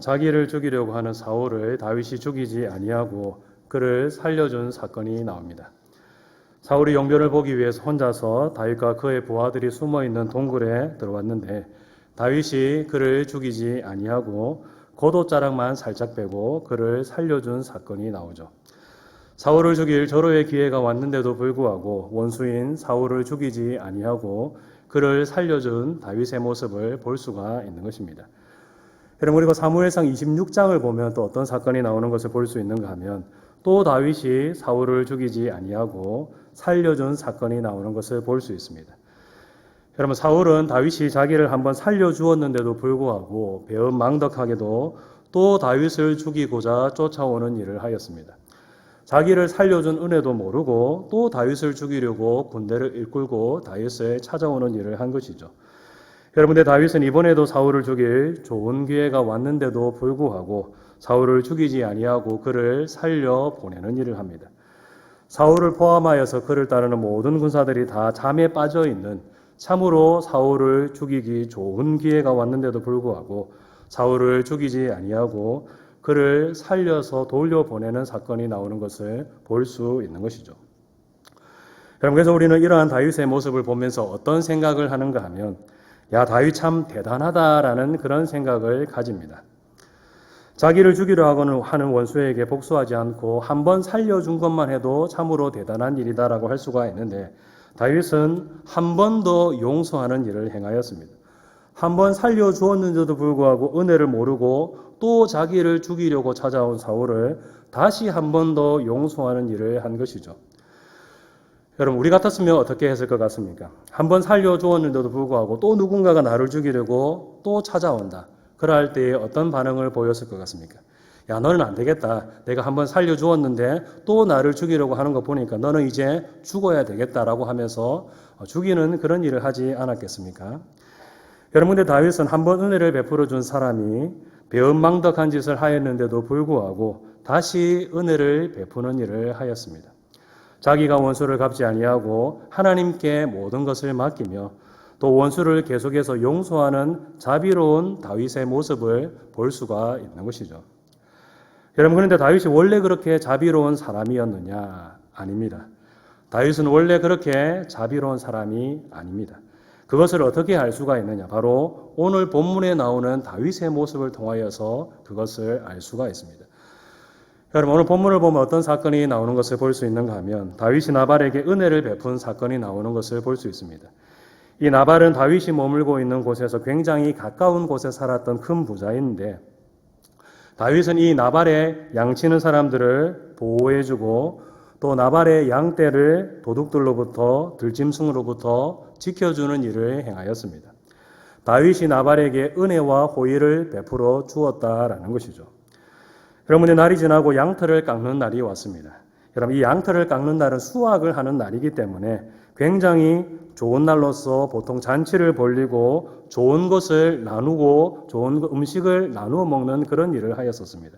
자기를 죽이려고 하는 사울을 다윗이 죽이지 아니하고 그를 살려준 사건이 나옵니다. 사울이 용변을 보기 위해서 혼자서 다윗과 그의 부하들이 숨어있는 동굴에 들어왔는데 다윗이 그를 죽이지 아니하고 겉옷자락만 살짝 빼고 그를 살려준 사건이 나오죠. 사울을 죽일 절호의 기회가 왔는데도 불구하고 원수인 사울을 죽이지 아니하고 그를 살려준 다윗의 모습을 볼 수가 있는 것입니다. 여러분, 우리가 사무엘상 26장을 보면 또 어떤 사건이 나오는 것을 볼 수 있는가 하면 또 다윗이 사울을 죽이지 아니하고 살려준 사건이 나오는 것을 볼 수 있습니다. 여러분, 사울은 다윗이 자기를 한번 살려주었는데도 불구하고 배은망덕하게도 또 다윗을 죽이고자 쫓아오는 일을 하였습니다. 자기를 살려준 은혜도 모르고 또 다윗을 죽이려고 군대를 이끌고 다윗을 찾아오는 일을 한 것이죠. 여러분들, 다윗은 이번에도 사울을 죽일 좋은 기회가 왔는데도 불구하고 사울을 죽이지 아니하고 그를 살려 보내는 일을 합니다. 사울을 포함하여서 그를 따르는 모든 군사들이 다 잠에 빠져 있는 참으로 사울을 죽이기 좋은 기회가 왔는데도 불구하고 사울을 죽이지 아니하고 그를 살려서 돌려보내는 사건이 나오는 것을 볼 수 있는 것이죠. 여러분, 그래서 우리는 이러한 다윗의 모습을 보면서 어떤 생각을 하는가 하면 야, 다윗 참 대단하다라는 그런 생각을 가집니다. 자기를 죽이려 하는 원수에게 복수하지 않고 한 번 살려준 것만 해도 참으로 대단한 일이다라고 할 수가 있는데 다윗은 한 번 더 용서하는 일을 행하였습니다. 한 번 살려주었는데도 불구하고 은혜를 모르고 또 자기를 죽이려고 찾아온 사울을 다시 한 번 더 용서하는 일을 한 것이죠. 여러분, 우리 같았으면 어떻게 했을 것 같습니까? 한 번 살려주었는데도 불구하고 또 누군가가 나를 죽이려고 또 찾아온다. 그럴 때에 어떤 반응을 보였을 것 같습니까? 야, 너는 안 되겠다. 내가 한 번 살려주었는데 또 나를 죽이려고 하는 거 보니까 너는 이제 죽어야 되겠다라고 하면서 죽이는 그런 일을 하지 않았겠습니까? 여러분, 근데 다윗은 한 번 은혜를 베풀어 준 사람이 배은망덕한 짓을 하였는데도 불구하고 다시 은혜를 베푸는 일을 하였습니다. 자기가 원수를 갚지 아니하고 하나님께 모든 것을 맡기며 또 원수를 계속해서 용서하는 자비로운 다윗의 모습을 볼 수가 있는 것이죠. 여러분, 그런데 다윗이 원래 그렇게 자비로운 사람이었느냐? 아닙니다. 다윗은 원래 그렇게 자비로운 사람이 아닙니다. 그것을 어떻게 알 수가 있느냐? 바로 오늘 본문에 나오는 다윗의 모습을 통하여서 그것을 알 수가 있습니다. 여러분, 오늘 본문을 보면 어떤 사건이 나오는 것을 볼 수 있는가 하면 다윗이 나발에게 은혜를 베푼 사건이 나오는 것을 볼 수 있습니다. 이 나발은 다윗이 머물고 있는 곳에서 굉장히 가까운 곳에 살았던 큰 부자인데 다윗은 이 나발의 양치는 사람들을 보호해주고 또 나발의 양떼를 도둑들로부터 들짐승으로부터 지켜주는 일을 행하였습니다. 다윗이 나발에게 은혜와 호의를 베풀어 주었다라는 것이죠. 여러분의 날이 지나고 양털을 깎는 날이 왔습니다. 여러분, 이 양털을 깎는 날은 수확을 하는 날이기 때문에 굉장히 좋은 날로서 보통 잔치를 벌리고 좋은 것을 나누고 좋은 음식을 나누어 먹는 그런 일을 하였었습니다.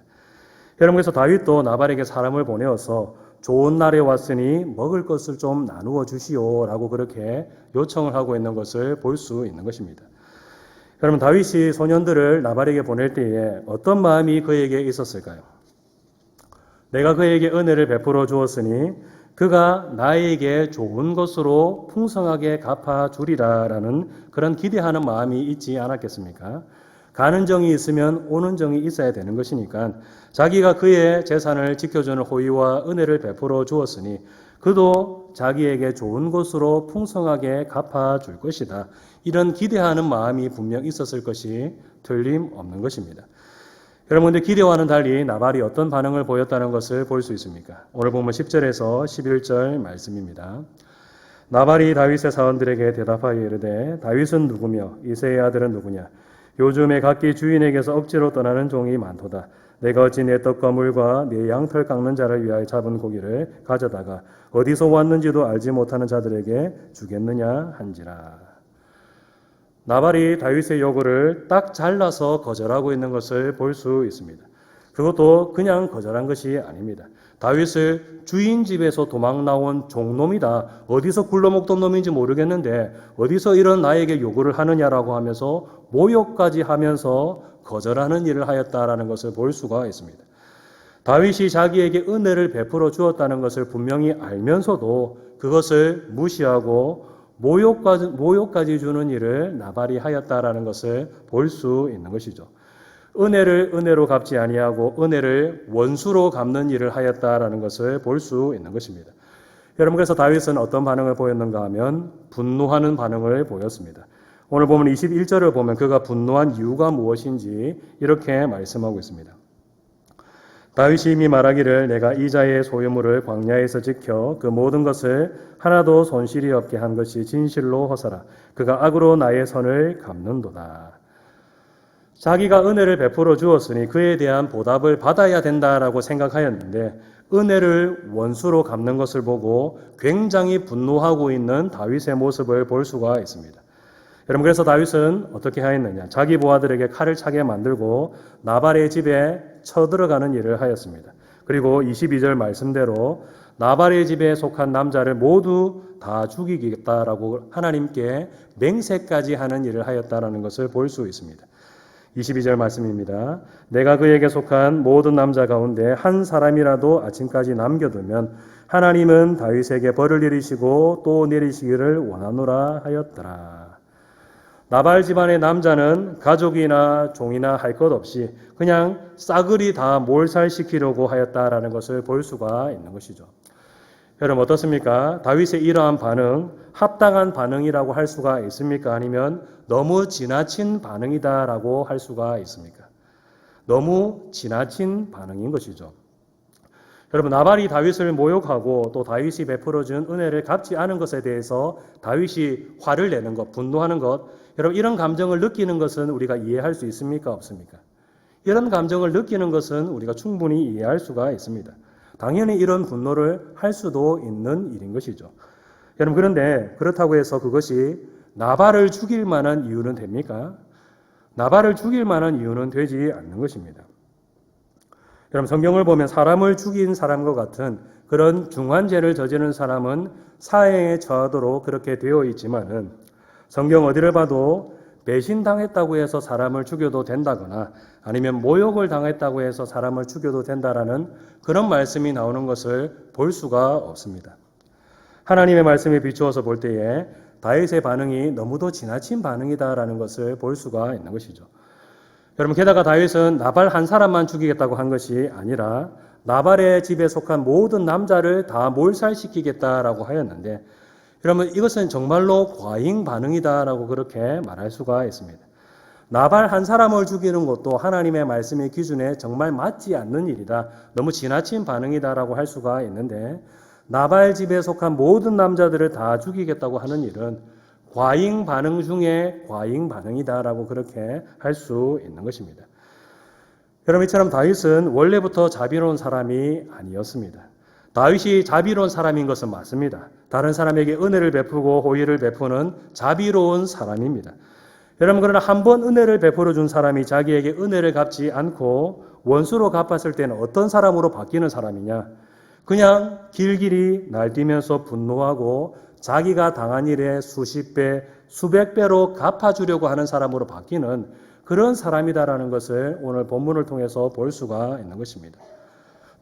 여러분, 그래서 다윗도 나발에게 사람을 보내어서 좋은 날에 왔으니 먹을 것을 좀 나누어 주시오라고 그렇게 요청을 하고 있는 것을 볼 수 있는 것입니다. 여러분, 다윗이 소년들을 나발에게 보낼 때에 어떤 마음이 그에게 있었을까요? 내가 그에게 은혜를 베풀어 주었으니 그가 나에게 좋은 것으로 풍성하게 갚아주리라라는 그런 기대하는 마음이 있지 않았겠습니까? 가는 정이 있으면 오는 정이 있어야 되는 것이니까 자기가 그의 재산을 지켜주는 호의와 은혜를 베풀어 주었으니 그도 자기에게 좋은 것으로 풍성하게 갚아줄 것이다. 이런 기대하는 마음이 분명 있었을 것이 틀림없는 것입니다. 여러분들, 기대와는 달리 나발이 어떤 반응을 보였다는 것을 볼 수 있습니까? 오늘 보면 10절에서 11절 말씀입니다. 나발이 다윗의 사원들에게 대답하여 이르되 다윗은 누구며 이새의 아들은 누구냐? 요즘에 각기 주인에게서 억지로 떠나는 종이 많도다. 내가 어찌 내 떡과 물과 내 양털 깎는 자를 위하여 잡은 고기를 가져다가 어디서 왔는지도 알지 못하는 자들에게 주겠느냐 한지라. 나발이 다윗의 요구를 딱 잘라서 거절하고 있는 것을 볼 수 있습니다. 그것도 그냥 거절한 것이 아닙니다. 다윗을 주인 집에서 도망 나온 종놈이다. 어디서 굴러먹던 놈인지 모르겠는데 어디서 이런 나에게 요구를 하느냐라고 하면서 모욕까지 하면서 거절하는 일을 하였다라는 것을 볼 수가 있습니다. 다윗이 자기에게 은혜를 베풀어 주었다는 것을 분명히 알면서도 그것을 무시하고 모욕까지 주는 일을 나발이 하였다라는 것을 볼 수 있는 것이죠. 은혜를 은혜로 갚지 아니하고 은혜를 원수로 갚는 일을 하였다라는 것을 볼 수 있는 것입니다. 여러분, 그래서 다윗은 어떤 반응을 보였는가 하면 분노하는 반응을 보였습니다. 오늘 보면 21절을 보면 그가 분노한 이유가 무엇인지 이렇게 말씀하고 있습니다. 다윗이 이미 말하기를 내가 이자의 소유물을 광야에서 지켜 그 모든 것을 하나도 손실이 없게 한 것이 진실로 허사라. 그가 악으로 나의 선을 갚는도다. 자기가 은혜를 베풀어 주었으니 그에 대한 보답을 받아야 된다라고 생각하였는데 은혜를 원수로 갚는 것을 보고 굉장히 분노하고 있는 다윗의 모습을 볼 수가 있습니다. 여러분, 그래서 다윗은 어떻게 하였느냐? 자기 부하들에게 칼을 차게 만들고 나발의 집에 쳐들어가는 일을 하였습니다. 그리고 22절 말씀대로 나발의 집에 속한 남자를 모두 다 죽이겠다라고 하나님께 맹세까지 하는 일을 하였다라는 것을 볼 수 있습니다. 22절 말씀입니다. 내가 그에게 속한 모든 남자 가운데 한 사람이라도 아침까지 남겨두면 하나님은 다윗에게 벌을 내리시고 또 내리시기를 원하노라 하였더라. 나발 집안의 남자는 가족이나 종이나 할 것 없이 그냥 싸그리 다 몰살시키려고 하였다라는 것을 볼 수가 있는 것이죠. 여러분, 어떻습니까? 다윗의 이러한 반응, 합당한 반응이라고 할 수가 있습니까? 아니면 너무 지나친 반응이다라고 할 수가 있습니까? 너무 지나친 반응인 것이죠. 여러분, 나발이 다윗을 모욕하고 또 다윗이 베풀어준 은혜를 갚지 않은 것에 대해서 다윗이 화를 내는 것, 분노하는 것, 여러분, 이런 감정을 느끼는 것은 우리가 이해할 수 있습니까? 없습니까? 이런 감정을 느끼는 것은 우리가 충분히 이해할 수가 있습니다. 당연히 이런 분노를 할 수도 있는 일인 것이죠. 여러분, 그런데 그렇다고 해서 그것이 나발을 죽일 만한 이유는 됩니까? 나발을 죽일 만한 이유는 되지 않는 것입니다. 여러분, 성경을 보면 사람을 죽인 사람과 같은 그런 중환죄를 저지른 사람은 사형에 처하도록 그렇게 되어 있지만은 성경 어디를 봐도 배신당했다고 해서 사람을 죽여도 된다거나 아니면 모욕을 당했다고 해서 사람을 죽여도 된다라는 그런 말씀이 나오는 것을 볼 수가 없습니다. 하나님의 말씀에 비추어서 볼 때에 다윗의 반응이 너무도 지나친 반응이다라는 것을 볼 수가 있는 것이죠. 여러분, 게다가 다윗은 나발 한 사람만 죽이겠다고 한 것이 아니라 나발의 집에 속한 모든 남자를 다 몰살시키겠다라고 하였는데, 여러분, 이것은 정말로 과잉 반응이다라고 그렇게 말할 수가 있습니다. 나발 한 사람을 죽이는 것도 하나님의 말씀의 기준에 정말 맞지 않는 일이다, 너무 지나친 반응이다라고 할 수가 있는데, 나발 집에 속한 모든 남자들을 다 죽이겠다고 하는 일은 과잉 반응 중에 과잉 반응이다라고 그렇게 할 수 있는 것입니다. 여러분, 이처럼 다윗은 원래부터 자비로운 사람이 아니었습니다. 다윗이 자비로운 사람인 것은 맞습니다. 다른 사람에게 은혜를 베푸고 호의를 베푸는 자비로운 사람입니다. 여러분, 그러나 한 번 은혜를 베풀어 준 사람이 자기에게 은혜를 갚지 않고 원수로 갚았을 때는 어떤 사람으로 바뀌는 사람이냐? 그냥 길길이 날뛰면서 분노하고 자기가 당한 일에 수십 배, 수백 배로 갚아주려고 하는 사람으로 바뀌는 그런 사람이다라는 것을 오늘 본문을 통해서 볼 수가 있는 것입니다.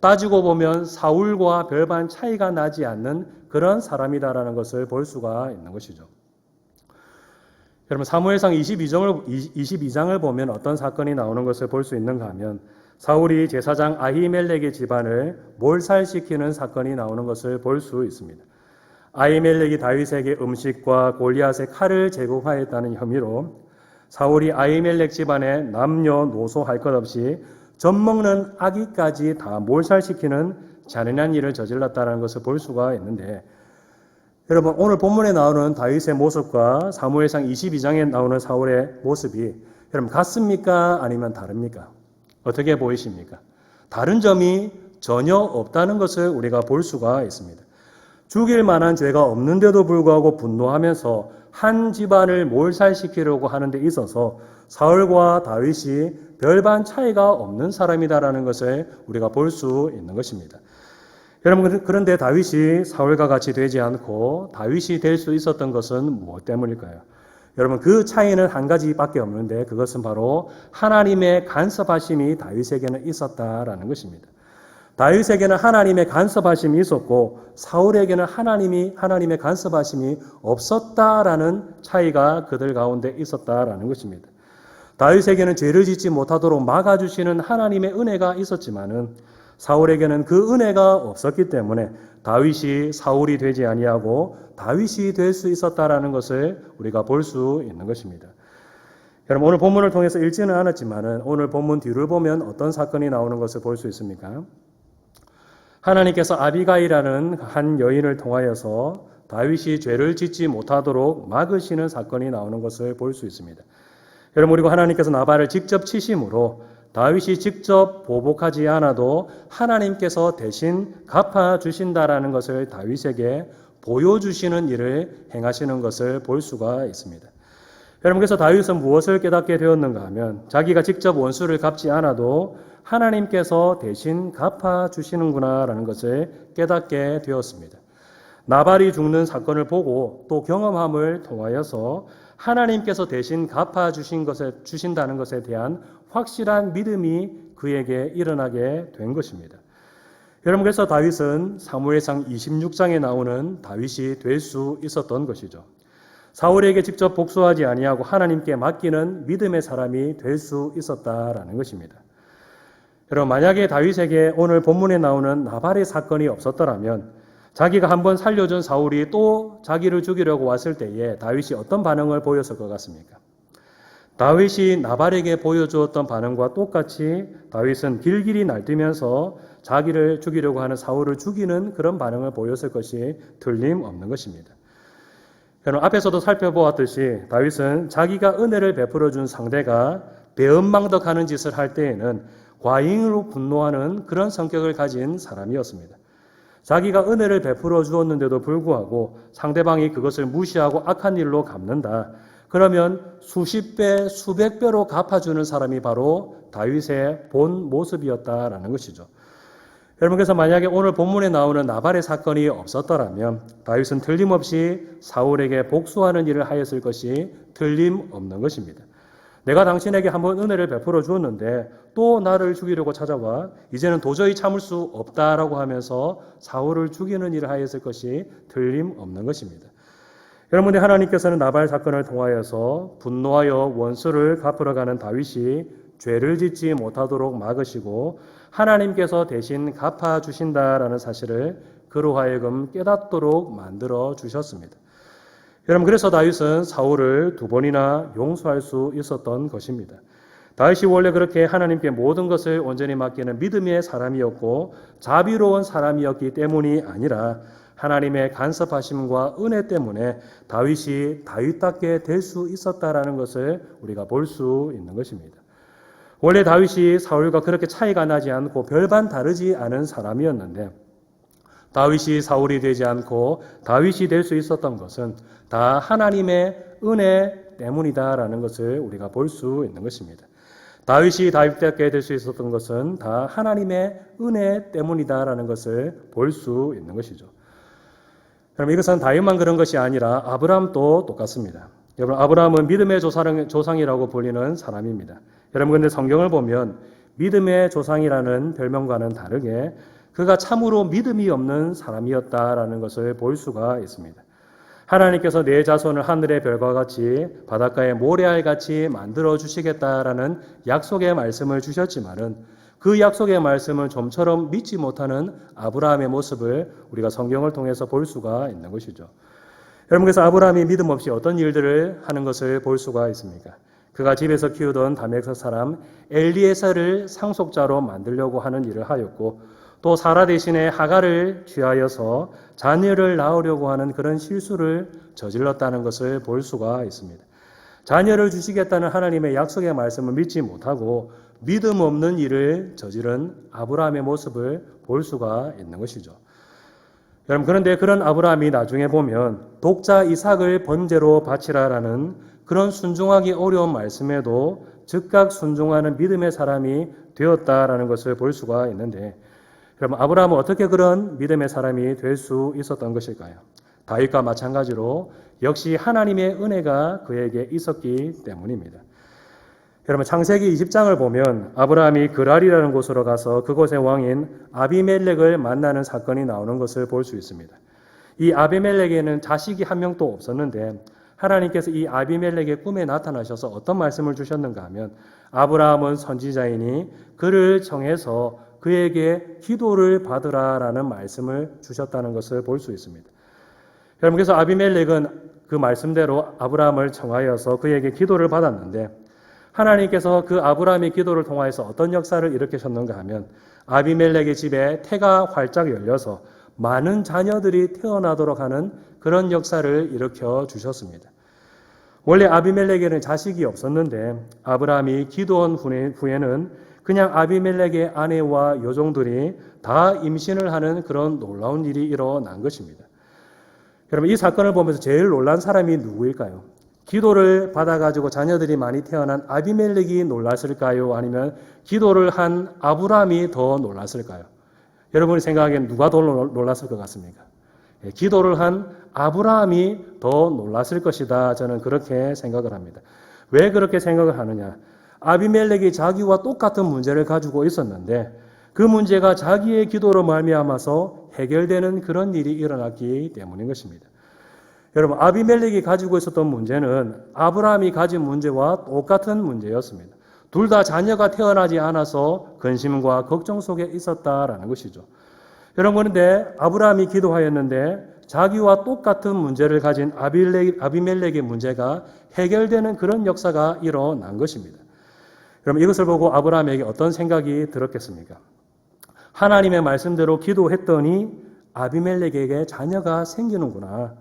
따지고 보면 사울과 별반 차이가 나지 않는 그런 사람이다라는 것을 볼 수가 있는 것이죠. 여러분, 사무엘상 22장을 보면 어떤 사건이 나오는 것을 볼 수 있는가 하면 사울이 제사장 아히멜렉의 집안을 몰살시키는 사건이 나오는 것을 볼 수 있습니다. 아히멜렉이 다윗에게 음식과 골리앗의 칼을 제공하였다는 혐의로 사울이 아히멜렉 집안에 남녀노소 할 것 없이 젖먹는 아기까지 다 몰살시키는 잔인한 일을 저질렀다는 것을 볼 수가 있는데, 여러분, 오늘 본문에 나오는 다윗의 모습과 사무엘상 22장에 나오는 사울의 모습이 여러분 같습니까? 아니면 다릅니까? 어떻게 보이십니까? 다른 점이 전혀 없다는 것을 우리가 볼 수가 있습니다. 죽일 만한 죄가 없는데도 불구하고 분노하면서 한 집안을 몰살시키려고 하는 데 있어서 사울과 다윗이 별반 차이가 없는 사람이다라는 것을 우리가 볼 수 있는 것입니다. 여러분, 그런데 다윗이 사울과 같이 되지 않고 다윗이 될 수 있었던 것은 무엇 때문일까요? 여러분 그 차이는 한 가지밖에 없는데 그것은 바로 하나님의 간섭하심이 다윗에게는 있었다라는 것입니다. 다윗에게는 하나님의 간섭하심이 있었고 사울에게는 하나님의 간섭하심이 없었다라는 차이가 그들 가운데 있었다라는 것입니다. 다윗에게는 죄를 짓지 못하도록 막아주시는 하나님의 은혜가 있었지만은 사울에게는 그 은혜가 없었기 때문에 다윗이 사울이 되지 아니하고 다윗이 될 수 있었다라는 것을 우리가 볼 수 있는 것입니다. 여러분 오늘 본문을 통해서 읽지는 않았지만은 오늘 본문 뒤를 보면 어떤 사건이 나오는 것을 볼 수 있습니까? 하나님께서 아비가일이라는 한 여인을 통하여서 다윗이 죄를 짓지 못하도록 막으시는 사건이 나오는 것을 볼 수 있습니다. 여러분 그리고 하나님께서 나발을 직접 치심으로 다윗이 직접 보복하지 않아도 하나님께서 대신 갚아주신다라는 것을 다윗에게 보여주시는 일을 행하시는 것을 볼 수가 있습니다. 여러분 그래서 다윗은 무엇을 깨닫게 되었는가 하면 자기가 직접 원수를 갚지 않아도 하나님께서 대신 갚아주시는구나 라는 것을 깨닫게 되었습니다. 나발이 죽는 사건을 보고 또 경험함을 통하여서 하나님께서 대신 갚아주신다는 것에 대한 확실한 믿음이 그에게 일어나게 된 것입니다. 여러분 그래서 다윗은 사무엘상 26장에 나오는 다윗이 될 수 있었던 것이죠. 사울에게 직접 복수하지 아니하고 하나님께 맡기는 믿음의 사람이 될 수 있었다라는 것입니다. 여러분 만약에 다윗에게 오늘 본문에 나오는 나발의 사건이 없었더라면 자기가 한번 살려준 사울이 또 자기를 죽이려고 왔을 때에 다윗이 어떤 반응을 보였을 것 같습니까? 다윗이 나발에게 보여주었던 반응과 똑같이 다윗은 길길이 날뛰면서 자기를 죽이려고 하는 사울을 죽이는 그런 반응을 보였을 것이 틀림없는 것입니다. 여러분 앞에서도 살펴보았듯이 다윗은 자기가 은혜를 베풀어 준 상대가 배은망덕하는 짓을 할 때에는 과잉으로 분노하는 그런 성격을 가진 사람이었습니다. 자기가 은혜를 베풀어 주었는데도 불구하고 상대방이 그것을 무시하고 악한 일로 갚는다. 그러면 수십 배, 수백 배로 갚아주는 사람이 바로 다윗의 본 모습이었다라는 것이죠. 여러분 그래서 만약에 오늘 본문에 나오는 나발의 사건이 없었더라면 다윗은 틀림없이 사울에게 복수하는 일을 하였을 것이 틀림없는 것입니다. 내가 당신에게 한번 은혜를 베풀어 주었는데 또 나를 죽이려고 찾아와 이제는 도저히 참을 수 없다라고 하면서 사울을 죽이는 일을 하였을 것이 틀림없는 것입니다. 여러분들 하나님께서는 나발 사건을 통하여서 분노하여 원수를 갚으러 가는 다윗이 죄를 짓지 못하도록 막으시고 하나님께서 대신 갚아주신다라는 사실을 그로 하여금 깨닫도록 만들어 주셨습니다. 여러분 그래서 다윗은 사울을 2번이나 용서할 수 있었던 것입니다. 다윗이 원래 그렇게 하나님께 모든 것을 온전히 맡기는 믿음의 사람이었고 자비로운 사람이었기 때문이 아니라 하나님의 간섭하심과 은혜 때문에 다윗이 다윗답게 될 수 있었다라는 것을 우리가 볼 수 있는 것입니다. 원래 다윗이 사울과 그렇게 차이가 나지 않고 별반 다르지 않은 사람이었는데 다윗이 사울이 되지 않고 다윗이 될 수 있었던 것은 다 하나님의 은혜 때문이다라는 것을 우리가 볼 수 있는 것입니다. 다윗이 다윗답게 될 수 있었던 것은 다 하나님의 은혜 때문이다라는 것을 볼 수 있는 것이죠. 여러분 이것은 다윗만 그런 것이 아니라 아브라함도 똑같습니다. 여러분 아브라함은 믿음의 조상이라고 불리는 사람입니다. 여러분 근데 성경을 보면 믿음의 조상이라는 별명과는 다르게 그가 참으로 믿음이 없는 사람이었다라는 것을 볼 수가 있습니다. 하나님께서 내 자손을 하늘의 별과 같이 바닷가의 모래알같이 만들어 주시겠다라는 약속의 말씀을 주셨지만은 그 약속의 말씀을 좀처럼 믿지 못하는 아브라함의 모습을 우리가 성경을 통해서 볼 수가 있는 것이죠. 여러분 그래서 아브라함이 믿음 없이 어떤 일들을 하는 것을 볼 수가 있습니까? 그가 집에서 키우던 다메섹 사람 엘리에셀을 상속자로 만들려고 하는 일을 하였고 또 사라 대신에 하갈을 취하여서 자녀를 낳으려고 하는 그런 실수를 저질렀다는 것을 볼 수가 있습니다. 자녀를 주시겠다는 하나님의 약속의 말씀을 믿지 못하고 믿음 없는 일을 저지른 아브라함의 모습을 볼 수가 있는 것이죠. 여러분 그런데 그런 아브라함이 나중에 보면 독자 이삭을 번제로 바치라라는 그런 순종하기 어려운 말씀에도 즉각 순종하는 믿음의 사람이 되었다라는 것을 볼 수가 있는데 여러분 아브라함은 어떻게 그런 믿음의 사람이 될 수 있었던 것일까요? 다윗과 마찬가지로 역시 하나님의 은혜가 그에게 있었기 때문입니다. 여러분 창세기 20장을 보면 아브라함이 그랄이라는 곳으로 가서 그곳의 왕인 아비멜렉을 만나는 사건이 나오는 것을 볼 수 있습니다. 이 아비멜렉에는 자식이 한 명도 없었는데 하나님께서 이 아비멜렉의 꿈에 나타나셔서 어떤 말씀을 주셨는가 하면 아브라함은 선지자이니 그를 정해서 그에게 기도를 받으라라는 말씀을 주셨다는 것을 볼 수 있습니다. 여러분 그래서 아비멜렉은 그 말씀대로 아브라함을 청하여서 그에게 기도를 받았는데 하나님께서 그 아브라함의 기도를 통하여서 어떤 역사를 일으키셨는가 하면 아비멜렉의 집에 태가 활짝 열려서 많은 자녀들이 태어나도록 하는 그런 역사를 일으켜 주셨습니다. 원래 아비멜렉에는 자식이 없었는데 아브라함이 기도한 후에는 그냥 아비멜렉의 아내와 여종들이 다 임신을 하는 그런 놀라운 일이 일어난 것입니다. 여러분 이 사건을 보면서 제일 놀란 사람이 누구일까요? 기도를 받아가지고 자녀들이 많이 태어난 아비멜렉이 놀랐을까요? 아니면 기도를 한 아브라함이 더 놀랐을까요? 여러분이 생각하기엔 누가 더 놀랐을 것 같습니까? 기도를 한 아브라함이 더 놀랐을 것이다. 저는 그렇게 생각을 합니다. 왜 그렇게 생각을 하느냐? 아비멜렉이 자기와 똑같은 문제를 가지고 있었는데 그 문제가 자기의 기도로 말미암아서 해결되는 그런 일이 일어났기 때문인 것입니다. 여러분 아비멜렉이 가지고 있었던 문제는 아브라함이 가진 문제와 똑같은 문제였습니다. 둘 다 자녀가 태어나지 않아서 근심과 걱정 속에 있었다라는 것이죠. 여러분 그런데 아브라함이 기도하였는데 자기와 똑같은 문제를 가진 아비멜렉의 문제가 해결되는 그런 역사가 일어난 것입니다. 여러분 이것을 보고 아브라함에게 어떤 생각이 들었겠습니까? 하나님의 말씀대로 기도했더니 아비멜렉에게 자녀가 생기는구나.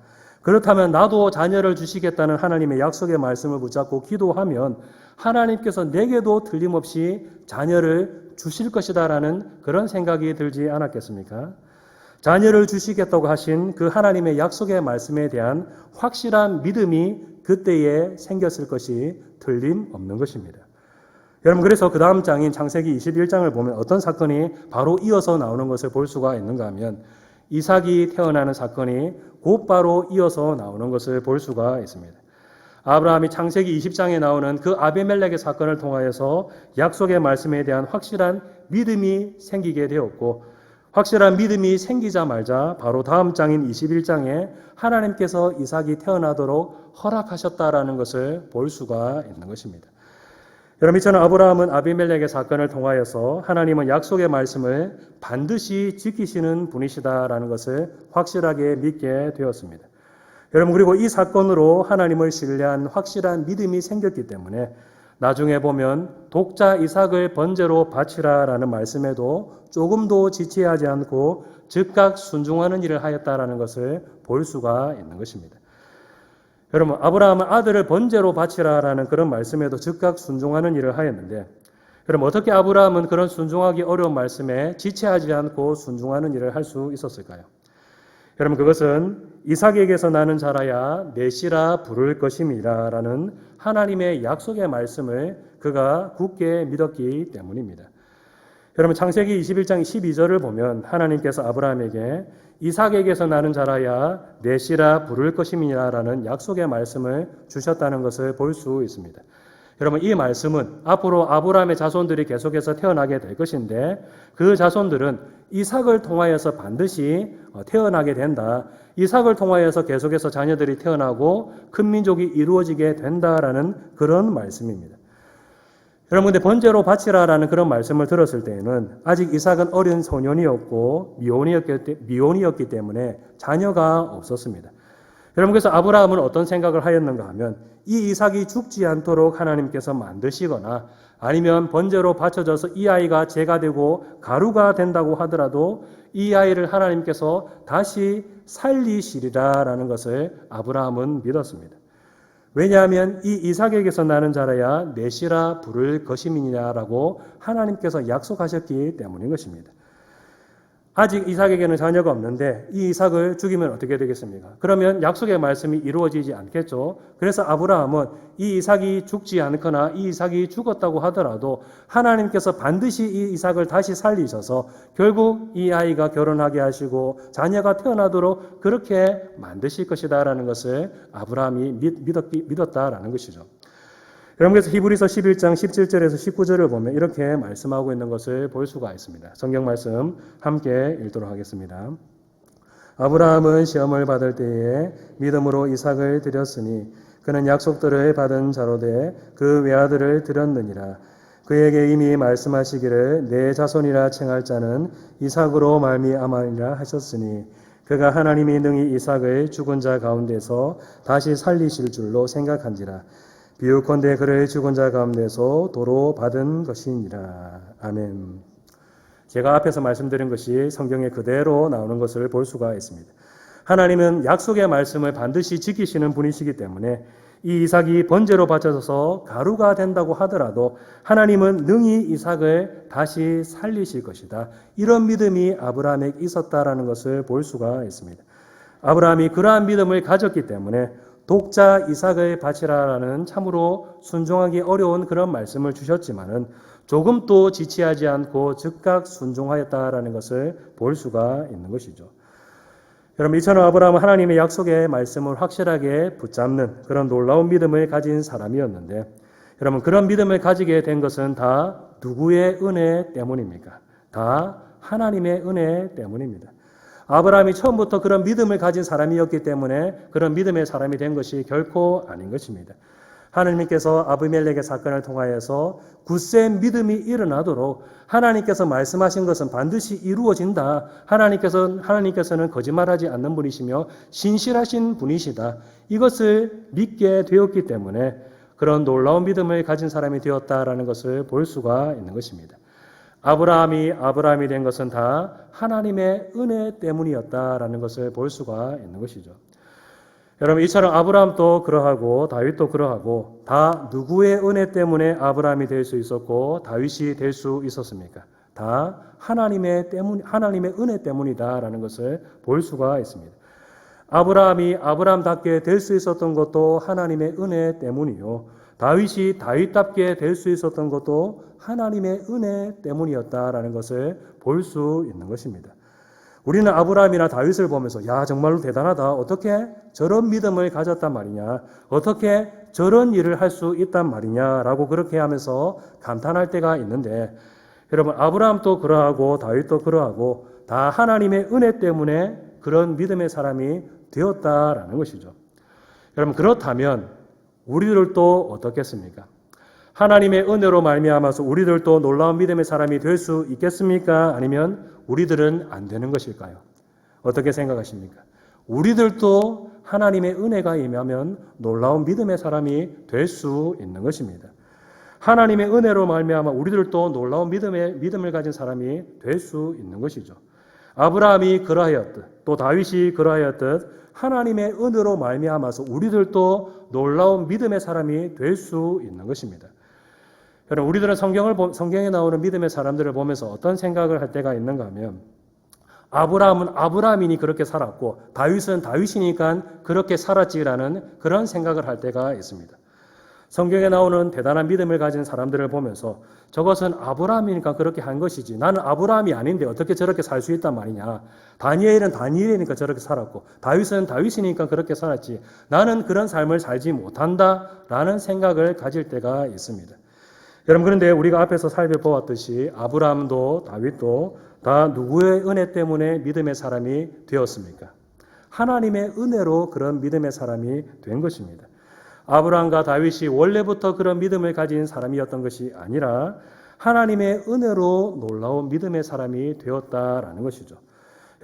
그렇다면 나도 자녀를 주시겠다는 하나님의 약속의 말씀을 붙잡고 기도하면 하나님께서 내게도 틀림없이 자녀를 주실 것이다라는 그런 생각이 들지 않았겠습니까? 자녀를 주시겠다고 하신 그 하나님의 약속의 말씀에 대한 확실한 믿음이 그때에 생겼을 것이 틀림없는 것입니다. 여러분 그래서 그 다음 장인 창세기 21장을 보면 어떤 사건이 바로 이어서 나오는 것을 볼 수가 있는가 하면 이삭이 태어나는 사건이 곧바로 이어서 나오는 것을 볼 수가 있습니다. 아브라함이 창세기 20장에 나오는 그 아비멜렉의 사건을 통하여서 약속의 말씀에 대한 확실한 믿음이 생기게 되었고 확실한 믿음이 생기자마자 바로 다음 장인 21장에 하나님께서 이삭이 태어나도록 허락하셨다라는 것을 볼 수가 있는 것입니다. 여러분 이처럼 아브라함은 아비멜렉의 사건을 통하여서 하나님은 약속의 말씀을 반드시 지키시는 분이시다라는 것을 확실하게 믿게 되었습니다. 여러분 그리고 이 사건으로 하나님을 신뢰한 확실한 믿음이 생겼기 때문에 나중에 보면 독자 이삭을 번제로 바치라라는 말씀에도 조금도 지체하지 않고 즉각 순종하는 일을 하였다라는 것을 볼 수가 있는 것입니다. 여러분 아브라함은 아들을 번제로 바치라라는 그런 말씀에도 즉각 순종하는 일을 하였는데 여러분 어떻게 아브라함은 그런 순종하기 어려운 말씀에 지체하지 않고 순종하는 일을 할 수 있었을까요? 여러분 그것은 이삭에게서 나는 자라야 내시라 부를 것임이라 라는 하나님의 약속의 말씀을 그가 굳게 믿었기 때문입니다. 여러분 창세기 21장 12절을 보면 하나님께서 아브라함에게 이삭에게서 나는 자라야 내시라 부를 것임이라 라는 약속의 말씀을 주셨다는 것을 볼 수 있습니다. 여러분 이 말씀은 앞으로 아브라함의 자손들이 계속해서 태어나게 될 것인데 그 자손들은 이삭을 통하여서 반드시 태어나게 된다. 이삭을 통하여서 계속해서 자녀들이 태어나고 큰 민족이 이루어지게 된다라는 그런 말씀입니다. 여러분 근데 번제로 바치라라는 그런 말씀을 들었을 때에는 아직 이삭은 어린 소년이었고 미혼이었기 때문에 자녀가 없었습니다. 여러분 그래서 아브라함은 어떤 생각을 하였는가 하면 이 이삭이 죽지 않도록 하나님께서 만드시거나 아니면 번제로 바쳐져서 이 아이가 제가 되고 가루가 된다고 하더라도 이 아이를 하나님께서 다시 살리시리라라는 것을 아브라함은 믿었습니다. 왜냐하면 이 이삭에게서 나는 자라야 내시라 부를 것임이니라라고 하나님께서 약속하셨기 때문인 것입니다. 아직 이삭에게는 자녀가 없는데 이 이삭을 죽이면 어떻게 되겠습니까? 그러면 약속의 말씀이 이루어지지 않겠죠. 그래서 아브라함은 이 이삭이 죽지 않거나 이 이삭이 죽었다고 하더라도 하나님께서 반드시 이 이삭을 다시 살리셔서 결국 이 아이가 결혼하게 하시고 자녀가 태어나도록 그렇게 만드실 것이다라는 것을 아브라함이 믿었다라는 것이죠. 여러분, 그래서 히브리서 11장 17절에서 19절을 보면 이렇게 말씀하고 있는 것을 볼 수가 있습니다. 성경 말씀 함께 읽도록 하겠습니다. 아브라함은 시험을 받을 때에 믿음으로 이삭을 드렸으니 그는 약속들을 받은 자로 돼 그 외아들을 드렸느니라. 그에게 이미 말씀하시기를 내 자손이라 칭할 자는 이삭으로 말미암으리라 하셨으니 그가 하나님이 능히 이삭을 죽은 자 가운데서 다시 살리실 줄로 생각한지라. 비유컨대 그를 죽은 자 가운데서 도로 받은 것이니라. 아멘. 제가 앞에서 말씀드린 것이 성경에 그대로 나오는 것을 볼 수가 있습니다. 하나님은 약속의 말씀을 반드시 지키시는 분이시기 때문에 이 이삭이 번제로 바쳐져서 가루가 된다고 하더라도 하나님은 능히 이삭을 다시 살리실 것이다. 이런 믿음이 아브라함에게 있었다라는 것을 볼 수가 있습니다. 아브라함이 그러한 믿음을 가졌기 때문에 독자 이삭을 바치라라는 참으로 순종하기 어려운 그런 말씀을 주셨지만은 조금도 지체하지 않고 즉각 순종하였다라는 것을 볼 수가 있는 것이죠. 여러분, 이처럼 아브라함은 하나님의 약속의 말씀을 확실하게 붙잡는 그런 놀라운 믿음을 가진 사람이었는데, 여러분, 그런 믿음을 가지게 된 것은 다 누구의 은혜 때문입니까? 다 하나님의 은혜 때문입니다. 아브라함이 처음부터 그런 믿음을 가진 사람이었기 때문에 그런 믿음의 사람이 된 것이 결코 아닌 것입니다. 하나님께서 아비멜렉의 사건을 통하여서 굳센 믿음이 일어나도록 하나님께서 말씀하신 것은 반드시 이루어진다. 하나님께서는 거짓말하지 않는 분이시며 신실하신 분이시다. 이것을 믿게 되었기 때문에 그런 놀라운 믿음을 가진 사람이 되었다라는 것을 볼 수가 있는 것입니다. 아브라함이 된 것은 다 하나님의 은혜 때문이었다라는 것을 볼 수가 있는 것이죠. 여러분, 이처럼 아브라함도 그러하고 다윗도 그러하고 다 누구의 은혜 때문에 아브라함이 될 수 있었고 다윗이 될 수 있었습니까? 다 하나님의 은혜 때문이다라는 것을 볼 수가 있습니다. 아브라함이 아브라함답게 될 수 있었던 것도 하나님의 은혜 때문이요. 다윗이 다윗답게 될 수 있었던 것도 하나님의 은혜 때문이었다라는 것을 볼 수 있는 것입니다. 우리는 아브라함이나 다윗을 보면서 야, 정말로 대단하다. 어떻게 저런 믿음을 가졌단 말이냐. 어떻게 저런 일을 할 수 있단 말이냐라고 그렇게 하면서 감탄할 때가 있는데, 여러분, 아브라함도 그러하고 다윗도 그러하고 다 하나님의 은혜 때문에 그런 믿음의 사람이 되었다라는 것이죠. 여러분, 그렇다면 우리들도 어떻겠습니까? 하나님의 은혜로 말미암아서 우리들도 놀라운 믿음의 사람이 될 수 있겠습니까? 아니면 우리들은 안 되는 것일까요? 어떻게 생각하십니까? 우리들도 하나님의 은혜가 임하면 놀라운 믿음의 사람이 될 수 있는 것입니다. 하나님의 은혜로 말미암아 우리들도 놀라운 믿음을 가진 사람이 될 수 있는 것이죠. 아브라함이 그러하였듯 또 다윗이 그러하였듯 하나님의 은혜로 말미암아서 우리들도 놀라운 믿음의 사람이 될 수 있는 것입니다. 여러분, 우리들은 성경에 나오는 믿음의 사람들을 보면서 어떤 생각을 할 때가 있는가 하면, 아브라함은 아브라함이니 그렇게 살았고 다윗은 다윗이니까 그렇게 살았지라는 그런 생각을 할 때가 있습니다. 성경에 나오는 대단한 믿음을 가진 사람들을 보면서 저것은 아브라함이니까 그렇게 한 것이지 나는 아브라함이 아닌데 어떻게 저렇게 살 수 있단 말이냐. 다니엘은 다니엘이니까 저렇게 살았고 다윗은 다윗이니까 그렇게 살았지 나는 그런 삶을 살지 못한다라는 생각을 가질 때가 있습니다. 여러분, 그런데 우리가 앞에서 살펴보았듯이 아브라함도 다윗도 다 누구의 은혜 때문에 믿음의 사람이 되었습니까? 하나님의 은혜로 그런 믿음의 사람이 된 것입니다. 아브라함과 다윗이 원래부터 그런 믿음을 가진 사람이었던 것이 아니라 하나님의 은혜로 놀라운 믿음의 사람이 되었다라는 것이죠.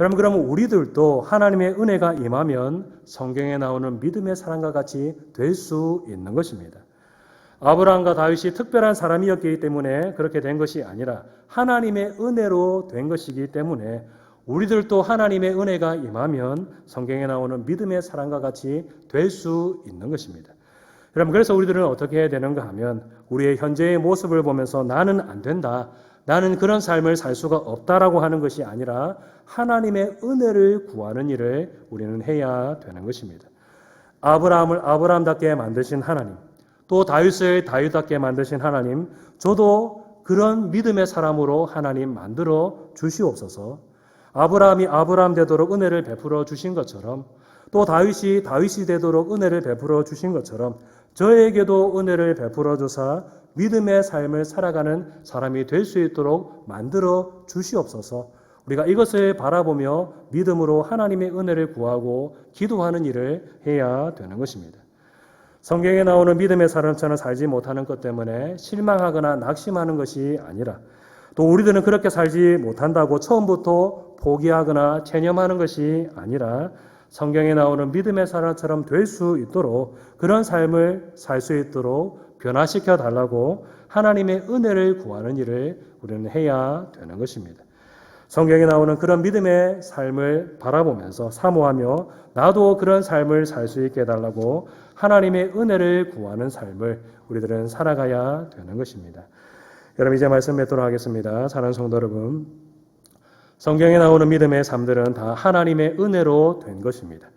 여러분, 그러면 우리들도 하나님의 은혜가 임하면 성경에 나오는 믿음의 사람과 같이 될 수 있는 것입니다. 아브라함과 다윗이 특별한 사람이었기 때문에 그렇게 된 것이 아니라 하나님의 은혜로 된 것이기 때문에 우리들도 하나님의 은혜가 임하면 성경에 나오는 믿음의 사람과 같이 될 수 있는 것입니다. 여러분, 그래서 우리들은 어떻게 해야 되는가 하면 우리의 현재의 모습을 보면서 나는 안 된다. 나는 그런 삶을 살 수가 없다라고 하는 것이 아니라 하나님의 은혜를 구하는 일을 우리는 해야 되는 것입니다. 아브라함을 아브라함답게 만드신 하나님, 또 다윗을 다윗답게 만드신 하나님, 저도 그런 믿음의 사람으로 하나님 만들어 주시옵소서. 아브라함이 아브라함 되도록 은혜를 베풀어 주신 것처럼, 또 다윗이 다윗이 되도록 은혜를 베풀어 주신 것처럼 저에게도 은혜를 베풀어 주사 믿음의 삶을 살아가는 사람이 될 수 있도록 만들어 주시옵소서. 우리가 이것을 바라보며 믿음으로 하나님의 은혜를 구하고 기도하는 일을 해야 되는 것입니다. 성경에 나오는 믿음의 사람처럼 살지 못하는 것 때문에 실망하거나 낙심하는 것이 아니라, 또 우리들은 그렇게 살지 못한다고 처음부터 포기하거나 체념하는 것이 아니라 성경에 나오는 믿음의 사람처럼 될 수 있도록, 그런 삶을 살 수 있도록 변화시켜 달라고 하나님의 은혜를 구하는 일을 우리는 해야 되는 것입니다. 성경에 나오는 그런 믿음의 삶을 바라보면서 사모하며 나도 그런 삶을 살 수 있게 해달라고 하나님의 은혜를 구하는 삶을 우리들은 살아가야 되는 것입니다. 여러분, 이제 말씀 맺도록 하겠습니다. 사랑하는 성도 여러분, 성경에 나오는 믿음의 삶들은 다 하나님의 은혜로 된 것입니다.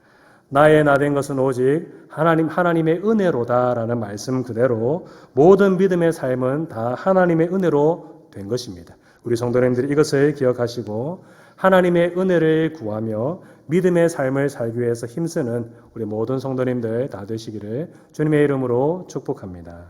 나의 나 된 것은 오직 하나님의 은혜로다라는 말씀 그대로 모든 믿음의 삶은 다 하나님의 은혜로 된 것입니다. 우리 성도님들이 이것을 기억하시고 하나님의 은혜를 구하며 믿음의 삶을 살기 위해서 힘쓰는 우리 모든 성도님들 다 되시기를 주님의 이름으로 축복합니다.